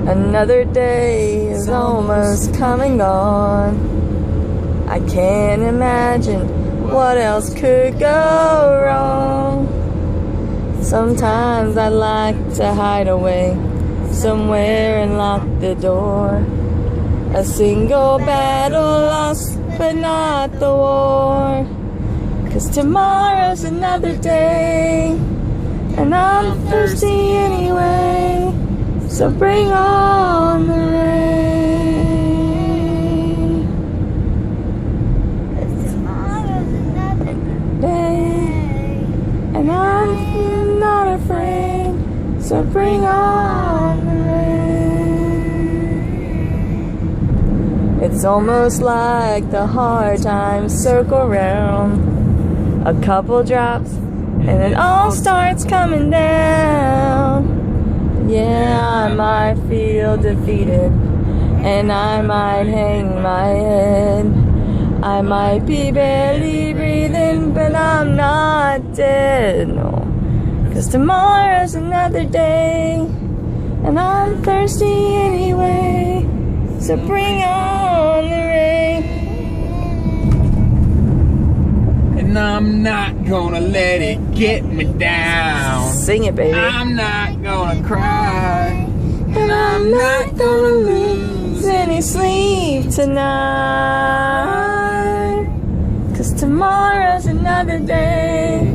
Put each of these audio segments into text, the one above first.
Another day is almost come and gone. I can't imagine what else could go wrong. Sometimes I'd like to hide away somewhere and lock the door. A single battle lost, but not the war. 'Cause tomorrow's another day, and I'm thirsty anyway. So bring on the rain. Tomorrow's another Day, and I'm not afraid. So bring on the rain. It's almost like the hard times circle round. A couple drops, and it all starts coming down. Yeah, I might feel defeated, and I might hang my head. I might be barely breathing, but I'm not dead, no. 'Cause tomorrow's another day, and I'm thirsty anyway. So bring on the rain. And I'm not gonna let it get me down. Sing it, baby. I'm not gonna cry. And I'm not gonna lose any sleep tonight. 'Cause tomorrow's another day,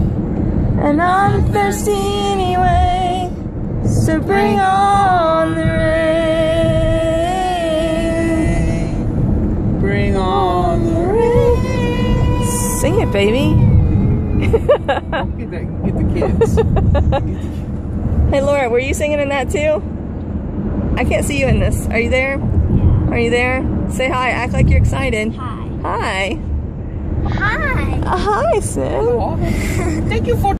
and I'm thirsty anyway. So bring on the rain. Bring on the rain. Sing it, baby. Get the kids. Hey, Laura, were you singing in that too? I can't see you in this. Are you there? Are you there? Say hi. Act like you're excited. Hi. Hi. Hi. Hi, Sim. Thank you for